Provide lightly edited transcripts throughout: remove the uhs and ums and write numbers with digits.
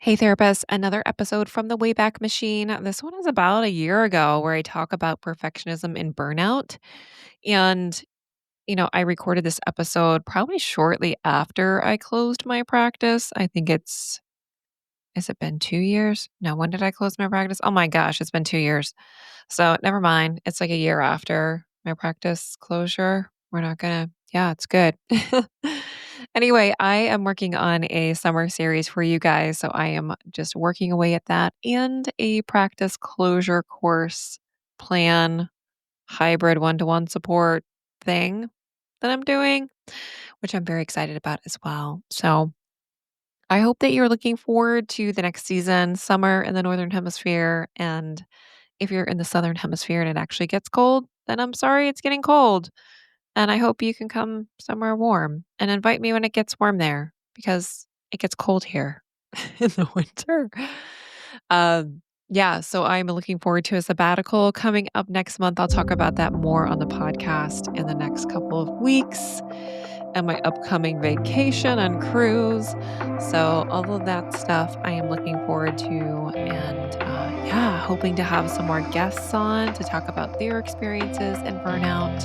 Hey, therapist, another episode from the Wayback Machine. This one is about a year ago where I talk about perfectionism and burnout. And, I recorded this episode probably shortly after I closed my practice. Has it been 2 years? No, when did I close my practice? Oh my gosh, it's been 2 years. So never mind. It's like a year after my practice closure. We're not gonna, yeah, it's good. Anyway, I am working on a summer series for you guys. So I am just working away at that and a practice closure course plan, hybrid one-to-one support thing that I'm doing, which I'm very excited about as well. So I hope that you're looking forward to the next season, summer in the Northern Hemisphere. And if you're in the Southern Hemisphere and it actually gets cold, then I'm sorry it's getting cold. And I hope you can come somewhere warm and invite me when it gets warm there because it gets cold here in the winter. Yeah, so I'm looking forward to a sabbatical coming up next month. I'll talk about that more on the podcast in the next couple of weeks and my upcoming vacation and cruise. So, all of that stuff I am looking forward to. And yeah, hoping to have some more guests on to talk about their experiences and burnout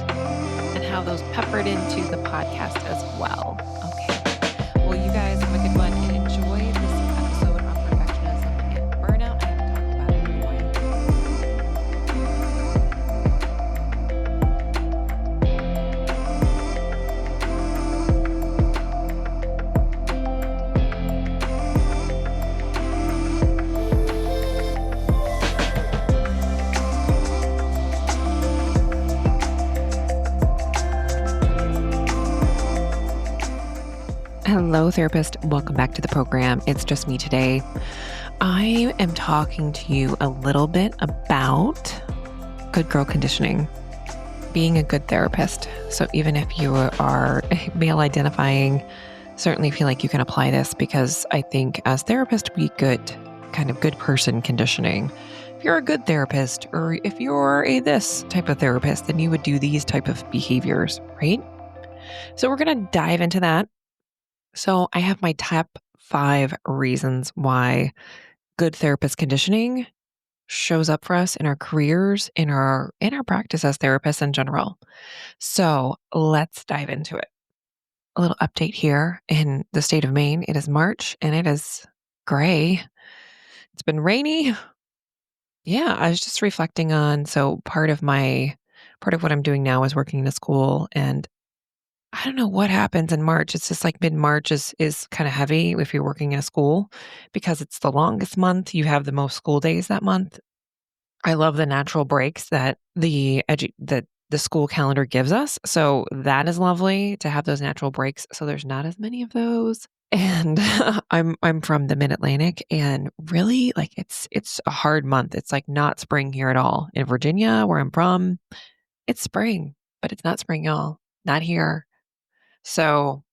and how those peppered into the podcast as well. Okay. Well, you guys have a good one and enjoy this episode on perfectionism and burnout. I haven't talked about it in a while. Hello, therapist. Welcome back to the program. It's just me today. I am talking to you a little bit about good girl conditioning, being a good therapist. So, even if you are male identifying, certainly feel like you can apply this because I think as therapists, we kind of good person conditioning. If you're a good therapist or if you're a this type of therapist, then you would do these type of behaviors, right? So, we're going to dive into that. So I have my top 5 reasons why good therapist conditioning shows up for us in our careers, in our practice as therapists in general. So let's dive into it. A little update here in the state of Maine. It is March and it is gray. It's been rainy. Yeah, I was just reflecting on part of what I'm doing now is working in a school, and I don't know what happens in March. It's just like mid-March is kind of heavy if you're working in a school because it's the longest month. You have the most school days that month. I love the natural breaks that the school calendar gives us. So that is lovely to have those natural breaks. So there's not as many of those. And I'm from the Mid-Atlantic, and really like it's a hard month. It's like not spring here at all. In Virginia, where I'm from, it's spring, but it's not spring, y'all. Not here. So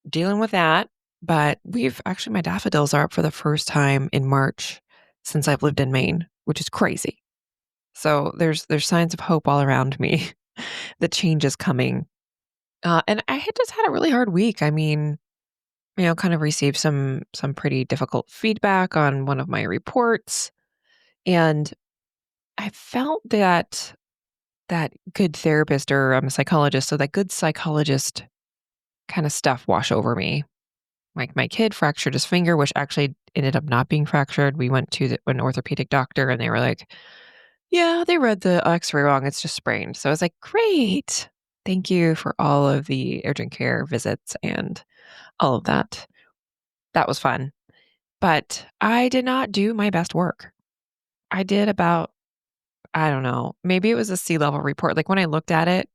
dealing with that, but my daffodils are up for the first time in March since I've lived in Maine, which is crazy. So there's signs of hope all around me. The change is coming. And I had just had a really hard week. I mean, kind of received some pretty difficult feedback on one of my reports, and I felt that good therapist, or I'm a psychologist, so that good psychologist kind of stuff wash over me. Like, my kid fractured his finger, which actually ended up not being fractured. We went to an orthopedic doctor and they were like, yeah, they read the x-ray wrong. It's just sprained. So I was like, great. Thank you for all of the urgent care visits and all of that. That was fun. But I did not do my best work. I did about, I don't know, maybe it was a C-level report. Like, when I looked at it,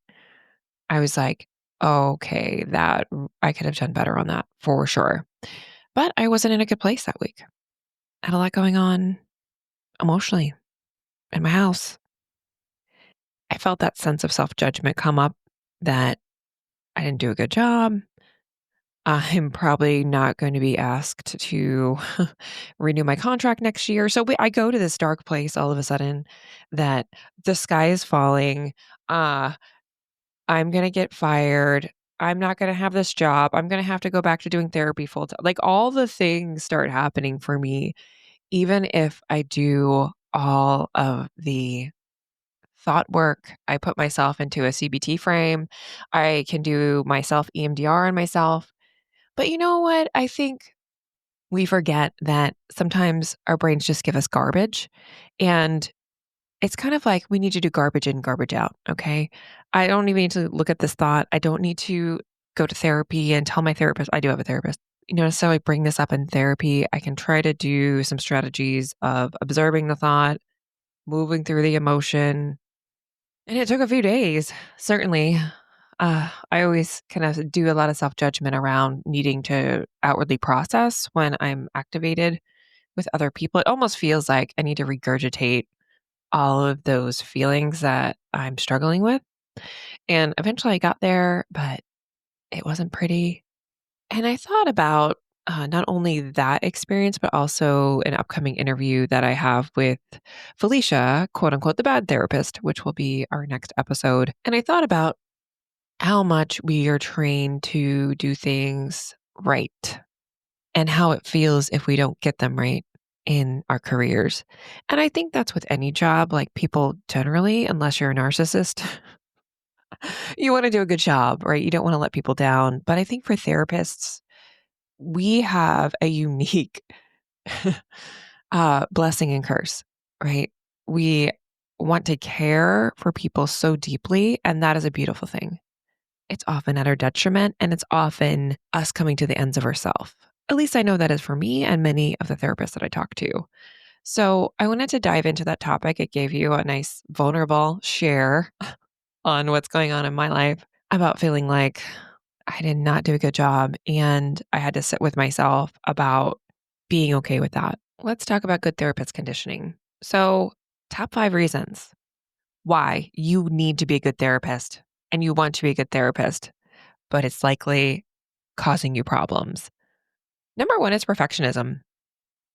I was like, okay, that I could have done better on that for sure. But I wasn't in a good place that week. I had a lot going on emotionally in my house. I felt that sense of self-judgment come up that I didn't do a good job. I'm probably not going to be asked to renew my contract next year. So I go to this dark place all of a sudden that the sky is falling. Uh, I'm going to get fired. I'm not going to have this job. I'm going to have to go back to doing therapy full time. Like all the things start happening for me, even if I do all of the thought work. I put myself into a CBT frame. I can do myself EMDR on myself. But you know what? I think we forget that sometimes our brains just give us garbage. And it's kind of like we need to do garbage in, garbage out. Okay. I don't even need to look at this thought. I don't need to go to therapy and tell my therapist, I do have a therapist. So I bring this up in therapy. I can try to do some strategies of observing the thought, moving through the emotion. And it took a few days, certainly. I always kind of do a lot of self judgment around needing to outwardly process when I'm activated with other people. It almost feels like I need to regurgitate all of those feelings that I'm struggling with. And eventually I got there, but it wasn't pretty. And I thought about not only that experience, but also an upcoming interview that I have with Felicia, quote unquote, the bad therapist, which will be our next episode. And I thought about how much we are trained to do things right and how it feels if we don't get them right in our careers. And I think that's with any job, like people generally, unless you're a narcissist, you want to do a good job, right? You don't want to let people down. But I think for therapists, we have a unique blessing and curse, right? We want to care for people so deeply, and that is a beautiful thing. It's often at our detriment, and it's often us coming to the ends of ourselves. At least I know that is for me and many of the therapists that I talk to. So I wanted to dive into that topic. It gave you a nice vulnerable share on what's going on in my life about feeling like I did not do a good job. And I had to sit with myself about being okay with that. Let's talk about good therapist conditioning. So, top 5 reasons why you need to be a good therapist and you want to be a good therapist, but it's likely causing you problems. Number one is perfectionism.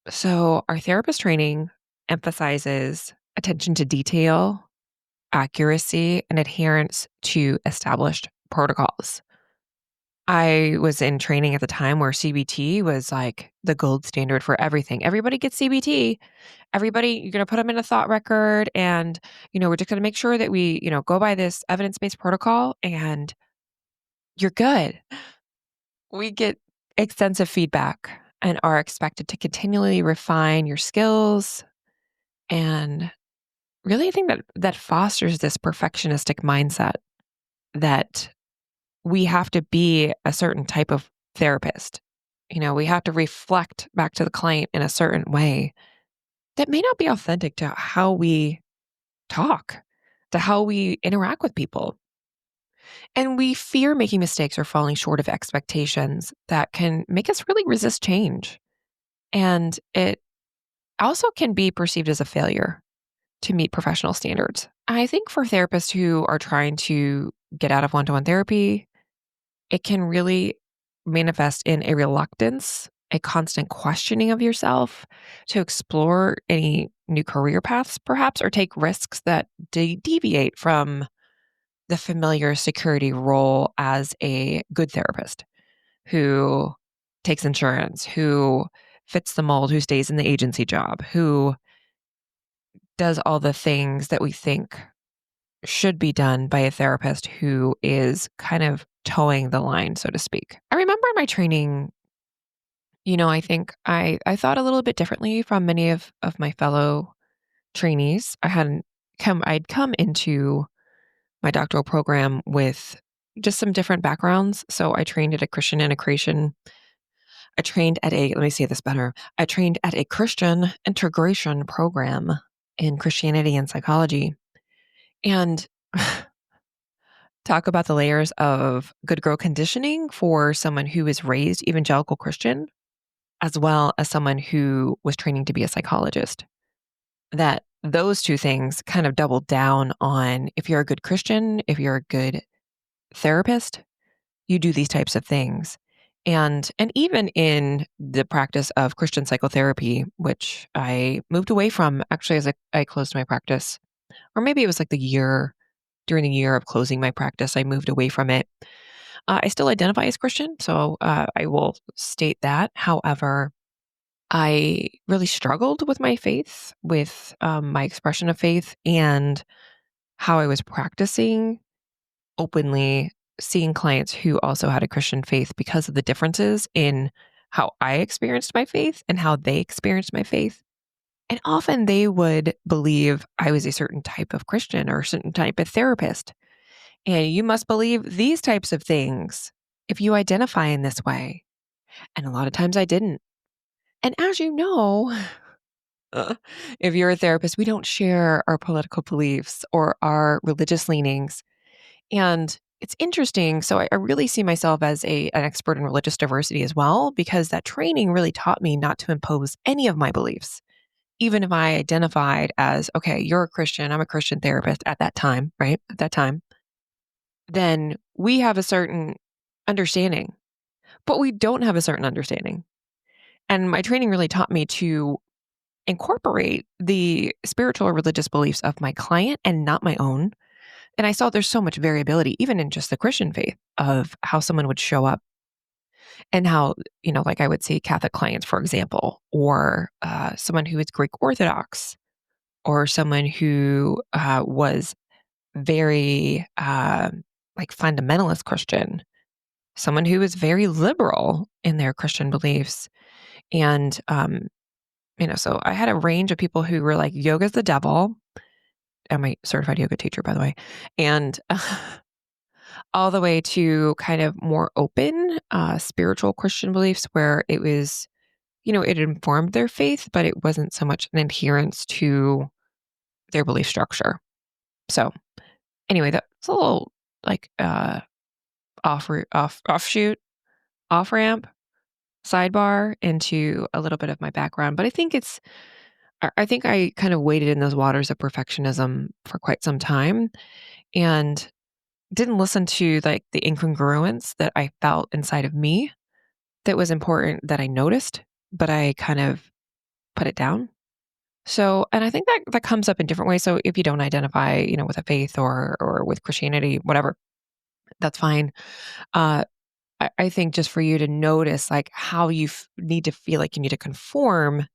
So, our therapist training emphasizes attention to detail, accuracy, and adherence to established protocols. I was in training at the time where CBT was like the gold standard for everything. Everybody gets CBT. Everybody, you're going to put them in a thought record. And, we're just going to make sure that we, go by this evidence based protocol and you're good. We get extensive feedback and are expected to continually refine your skills. And really, I think that fosters this perfectionistic mindset that we have to be a certain type of therapist. We have to reflect back to the client in a certain way that may not be authentic to how we talk, to how we interact with people. And we fear making mistakes or falling short of expectations that can make us really resist change. And it also can be perceived as a failure to meet professional standards. I think for therapists who are trying to get out of one to one therapy, it can really manifest in a reluctance, a constant questioning of yourself to explore any new career paths, perhaps, or take risks that deviate from the familiar security role as a good therapist who takes insurance, who fits the mold, who stays in the agency job, who does all the things that we think should be done by a therapist who is kind of towing the line, so to speak. I remember in my training, I think I thought a little bit differently from many of my fellow trainees. I'd come into my doctoral program with just some different backgrounds. So I trained at a Christian integration. Let me say this better. I trained at a Christian integration program in Christianity and psychology. And talk about the layers of good girl conditioning for someone who is raised evangelical Christian, as well as someone who was training to be a psychologist. That those two things kind of double down on if you're a good Christian, if you're a good therapist, you do these types of things. And even in the practice of Christian psychotherapy, which I moved away from actually as I closed my practice, or maybe it was like during the year of closing my practice, I moved away from it. I still identify as Christian, so I will state that. However, I really struggled with my faith, with my expression of faith, and how I was practicing openly seeing clients who also had a Christian faith because of the differences in how I experienced my faith and how they experienced my faith. And often they would believe I was a certain type of Christian or a certain type of therapist. And you must believe these types of things if you identify in this way. And a lot of times I didn't. And as you know, if you're a therapist, we don't share our political beliefs or our religious leanings. And it's interesting. So I really see myself as an expert in religious diversity as well, because that training really taught me not to impose any of my beliefs, even if I identified as, okay, you're a Christian, I'm a Christian therapist at that time, right? At that time, then we have a certain understanding, but we don't have a certain understanding. And my training really taught me to incorporate the spiritual or religious beliefs of my client and not my own. And I saw there's so much variability, even in just the Christian faith, of how someone would show up and how, like I would see Catholic clients, for example, or someone who is Greek Orthodox, or someone who was very like fundamentalist Christian, someone who was very liberal in their Christian beliefs. And, so I had a range of people who were like, yoga's the devil. I'm a certified yoga teacher, by the way. And all the way to kind of more open spiritual Christian beliefs where it was, it informed their faith, but it wasn't so much an adherence to their belief structure. So anyway, that's a little like offshoot, off ramp, sidebar into a little bit of my background. But I think I kind of waded in those waters of perfectionism for quite some time and didn't listen to like the incongruence that I felt inside of me that was important that I noticed, but I kind of put it down. So, and I think that comes up in different ways. So if you don't identify, with a faith or with Christianity, whatever, that's fine. Uh, I think just for you to notice like how you need to feel like you need to conform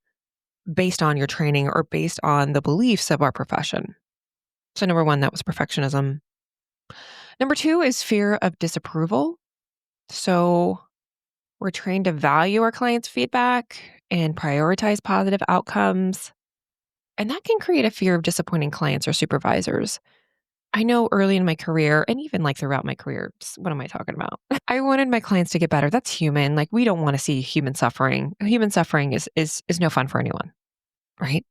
based on your training or based on the beliefs of our profession. So number one, that was perfectionism. Number two is fear of disapproval. So we're trained to value our clients' feedback and prioritize positive outcomes. And that can create a fear of disappointing clients or supervisors. I know early in my career, and even like throughout my career, what am I talking about? I wanted my clients to get better. That's human. Like we don't want to see human suffering. Human suffering is no fun for anyone, right?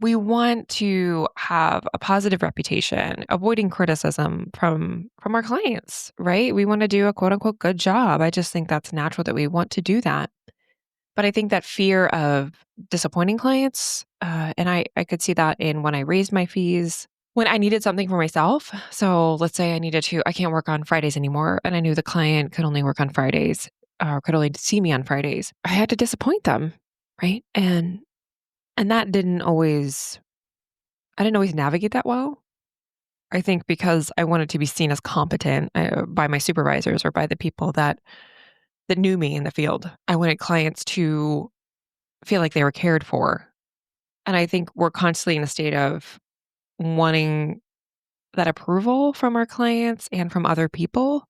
We want to have a positive reputation, avoiding criticism from our clients, right? We want to do a quote unquote good job. I just think that's natural that we want to do that. But I think that fear of disappointing clients, and I could see that in when I raised my fees, when I needed something for myself. So let's say I can't work on Fridays anymore, and I knew the client could only work on Fridays or could only see me on Fridays. I had to disappoint them, right? And that I didn't always navigate that well. I think because I wanted to be seen as competent by my supervisors or by the people that knew me in the field. I wanted clients to feel like they were cared for. And I think we're constantly in a state of wanting that approval from our clients and from other people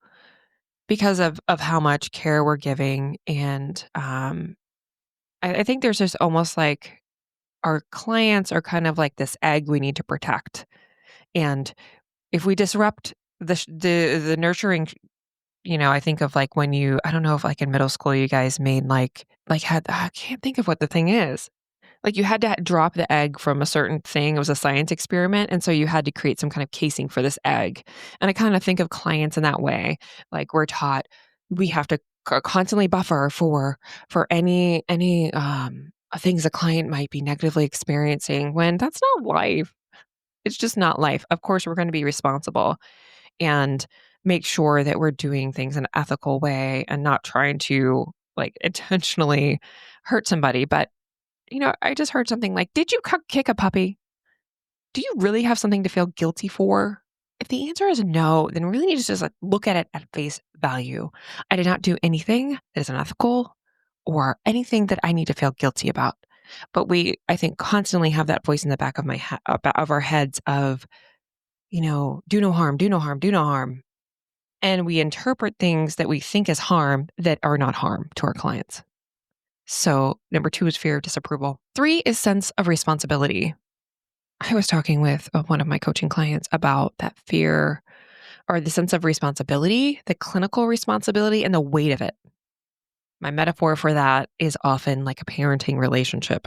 because of how much care we're giving. And I think there's just almost like our clients are kind of like this egg we need to protect. And if we disrupt the nurturing, I think of like when I don't know if like in middle school you guys made had I can't think of what the thing is. Like you had to drop the egg from a certain thing. It was a science experiment. And so you had to create some kind of casing for this egg. And I kind of think of clients in that way. Like we're taught we have to constantly buffer for any things a client might be negatively experiencing when that's not life. It's just not life. Of course, we're going to be responsible and make sure that we're doing things in an ethical way and not trying to like intentionally hurt somebody. But I just heard something like, did you kick a puppy? Do you really have something to feel guilty for? If the answer is no, then we really need to just look at it at face value. I did not do anything that is unethical or anything that I need to feel guilty about. But we, I think, constantly have that voice in the back of of our heads of, do no harm, do no harm, do no harm. And we interpret things that we think is harm that are not harm to our clients. So number 2 is fear of disapproval. 3 is sense of responsibility. I was talking with one of my coaching clients about that fear or the sense of responsibility, the clinical responsibility, and the weight of it. My metaphor for that is often like a parenting relationship.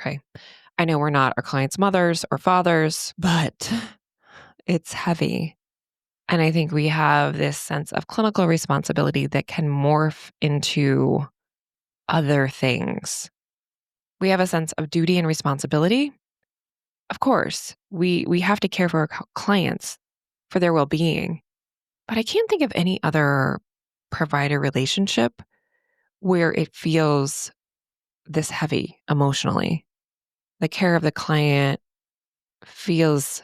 Okay. I know we're not our clients' mothers or fathers, but it's heavy. And I think we have this sense of clinical responsibility that can morph into other things. We have a sense of duty and responsibility. Of course, we have to care for our clients, for their well-being. But I can't think of any other provider relationship where it feels this heavy emotionally. The care of the client feels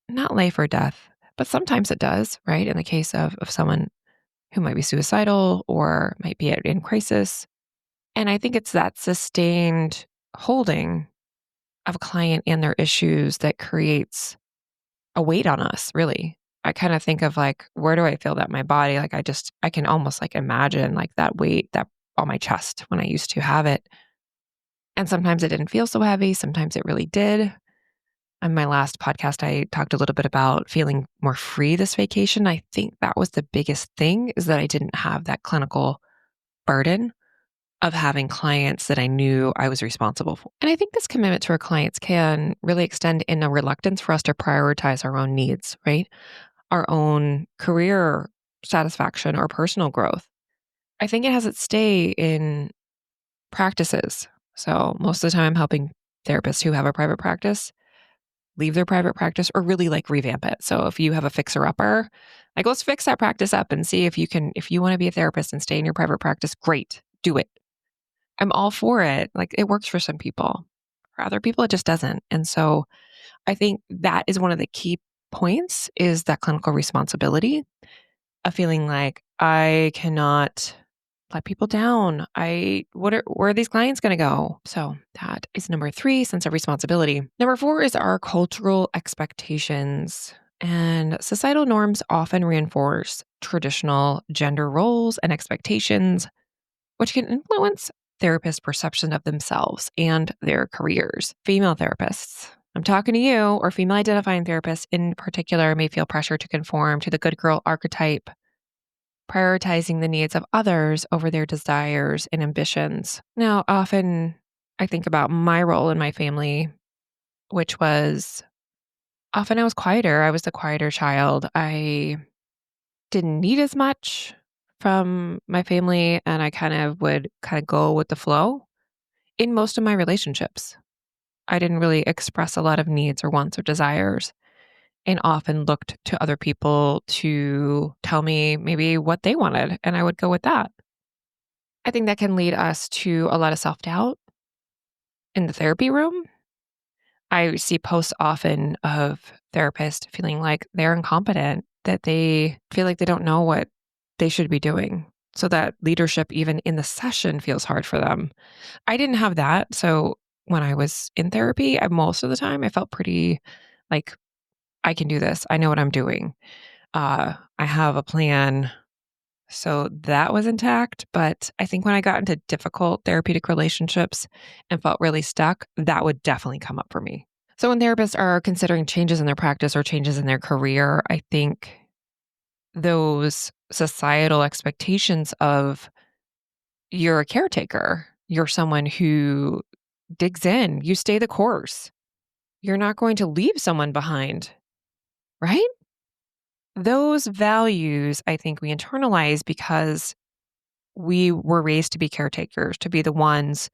not life or death, but sometimes it does, right? In the case of someone who might be suicidal or might be in crisis. And I think it's that sustained holding of a client and their issues that creates a weight on us, really. I kind of think of like, where do I feel that in my body? Like I can almost like imagine like that weight that on my chest when I used to have it. And sometimes it didn't feel so heavy. Sometimes it really did. On my last podcast, I talked a little bit about feeling more free this vacation. I think that was the biggest thing is that I didn't have that clinical burden of having clients that I knew I was responsible for. And I think this commitment to our clients can really extend in a reluctance for us to prioritize our own needs, right? Our own career satisfaction or personal growth. I think it has its stay in practices. So most of the time, I'm helping therapists who have a private practice leave their private practice or really like revamp it. So if you have a fixer upper, like let's fix that practice up and see if you want to be a therapist and stay in your private practice, great, do it. I'm all for it. Like it works for some people. For other people, it just doesn't. And so I think that is one of the key points is that clinical responsibility of feeling like I cannot let people down. Where are these clients going to go? So that is number 3, sense of responsibility. Number 4 is our cultural expectations. And societal norms often reinforce traditional gender roles and expectations, which can influence therapists' perception of themselves and their careers. Female therapists. I'm talking to you, or female identifying therapists in particular may feel pressure to conform to the good girl archetype, prioritizing the needs of others over their desires and ambitions. Now, often I think about my role in my family, which was often I was quieter. I was the quieter child. I didn't need as much from my family, and I would go with the flow in most of my relationships. I didn't really express a lot of needs or wants or desires and often looked to other people to tell me maybe what they wanted, and I would go with that. I think that can lead us to a lot of self-doubt in the therapy room. I see posts often of therapists feeling like they're incompetent, that they feel like they don't know what they should be doing. So that leadership, even in the session, feels hard for them. I didn't have that. So when I was in therapy, most of the time I felt pretty like I can do this. I know what I'm doing. I have a plan. So that was intact. But I think when I got into difficult therapeutic relationships and felt really stuck, that would definitely come up for me. So when therapists are considering changes in their practice or changes in their career, I think those societal expectations of you're a caretaker, you're someone who digs in, you stay the course, you're not going to leave someone behind, right? Those values, I think we internalize because we were raised to be caretakers, to be the ones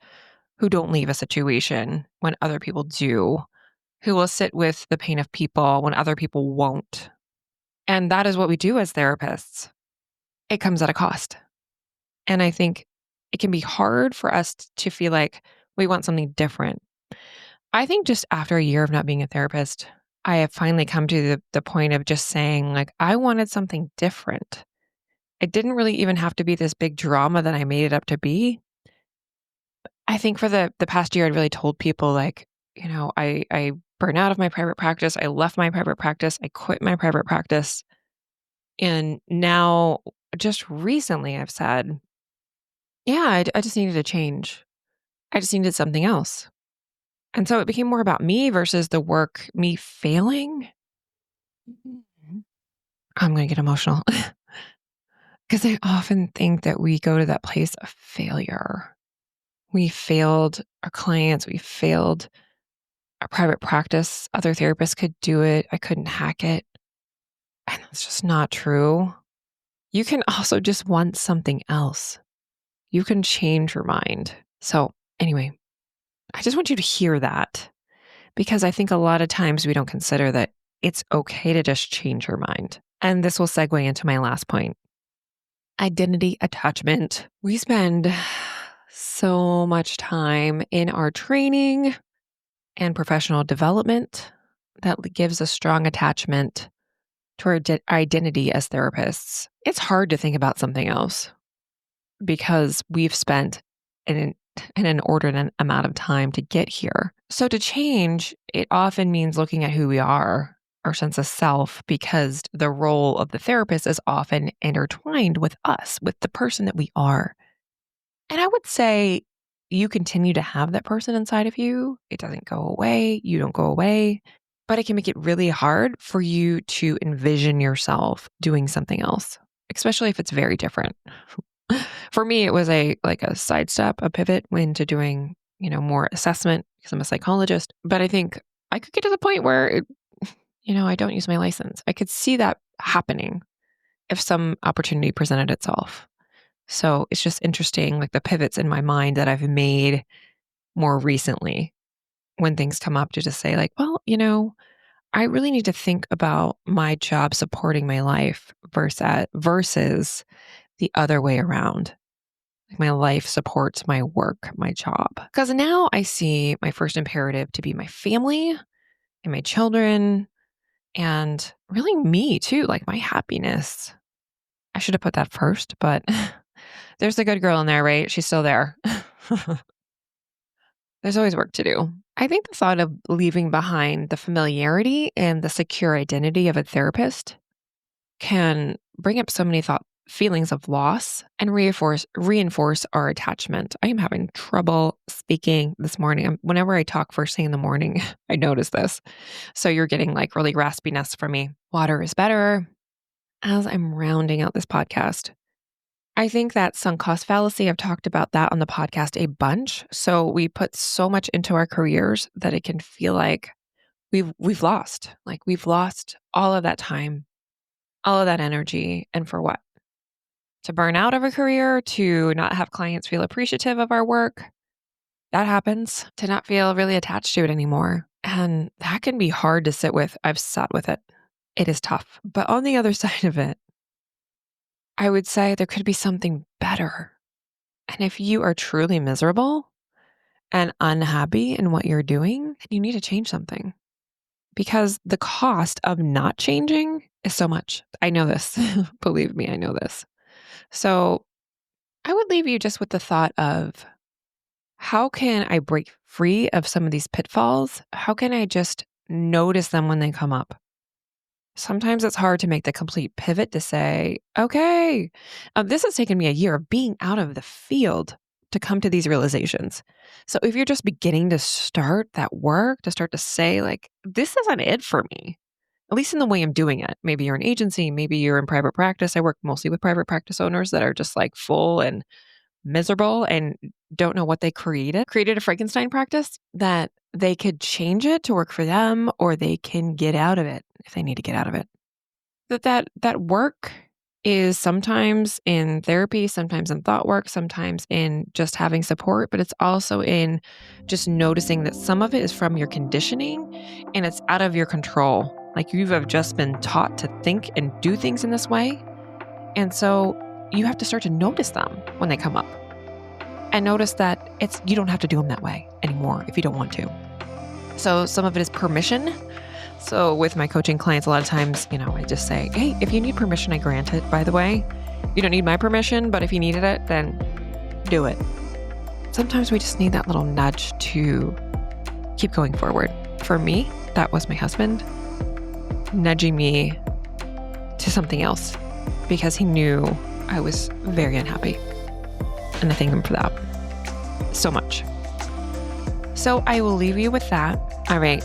who don't leave a situation when other people do, who will sit with the pain of people when other people won't. And that is what we do as therapists. It comes at a cost. And I think it can be hard for us to feel like we want something different. I think just after a year of not being a therapist, I have finally come to the point of just saying, like, I wanted something different. It didn't really even have to be this big drama that I made it up to be. I think for the past year, I'd really told people, like, I burned out of my private practice. I left my private practice. I quit my private practice. And now, just recently, I've said, yeah, I just needed a change. I just needed something else. And so it became more about me versus the work, me failing. Mhm. I'm going to get emotional because I often think that we go to that place of failure. We failed our clients. We failed our private practice. Other therapists could do it. I couldn't hack it. And that's just not true. You can also just want something else. You can change your mind. So, anyway, I just want you to hear that because I think a lot of times we don't consider that it's okay to just change your mind. And this will segue into my last point, identity attachment. We spend so much time in our training and professional development that gives a strong attachment to our identity as therapists. It's hard to think about something else because we've spent an inordinate amount of time to get here. So to change, it often means looking at who we are, our sense of self, because the role of the therapist is often intertwined with us, with the person that we are. And I would say you continue to have that person inside of you. It doesn't go away. You don't go away. But it can make it really hard for you to envision yourself doing something else, especially if it's very different. For me, it was a sidestep, a pivot into doing, more assessment because I'm a psychologist. But I think I could get to the point where, I don't use my license. I could see that happening if some opportunity presented itself. So it's just interesting, like the pivots in my mind that I've made more recently when things come up to just say, like, well, I really need to think about my job supporting my life versus the other way around. Like my life supports my work, my job. Because now I see my first imperative to be my family and my children and really me too, like my happiness. I should have put that first, but there's a good girl in there, right? She's still there. There's always work to do. I think the thought of leaving behind the familiarity and the secure identity of a therapist can bring up so many feelings of loss and reinforce our attachment. I am having trouble speaking this morning. Whenever I talk first thing in the morning, I notice this. So you're getting like really raspiness from me. Water is better. As I'm rounding out this podcast, I think that sunk cost fallacy, I've talked about that on the podcast a bunch. So we put so much into our careers that it can feel like we've lost. Like we've lost all of that time, all of that energy. And for what? To burn out of a career, to not have clients feel appreciative of our work. That happens. To not feel really attached to it anymore. And that can be hard to sit with. I've sat with it. It is tough. But on the other side of it, I would say there could be something better. And if you are truly miserable and unhappy in what you're doing, you need to change something because the cost of not changing is so much. I know this. Believe me, I know this. So I would leave you just with the thought of how can I break free of some of these pitfalls? How can I just notice them when they come up? Sometimes it's hard to make the complete pivot to say, okay, this has taken me a year of being out of the field to come to these realizations. So if you're just beginning to start that work, to start to say, like, this isn't it for me, at least in the way I'm doing it. Maybe you're an agency, maybe you're in private practice. I work mostly with private practice owners that are just like full and miserable and don't know what they created a Frankenstein practice that they could change it to work for them, or they can get out of it if they need to get out of it. That work is sometimes in therapy, sometimes in thought work, sometimes in just having support, but it's also in just noticing that some of it is from your conditioning and it's out of your control. Like you have just been taught to think and do things in this way. And so you have to start to notice them when they come up and notice that you don't have to do them that way anymore if you don't want to. So some of it is permission. So with my coaching clients, a lot of times, I just say, hey, if you need permission, I grant it, by the way. You don't need my permission, but if you needed it, then do it. Sometimes we just need that little nudge to keep going forward. For me, that was my husband nudging me to something else because he knew I was very unhappy. And I thank him for that so much. So I will leave you with that. All right.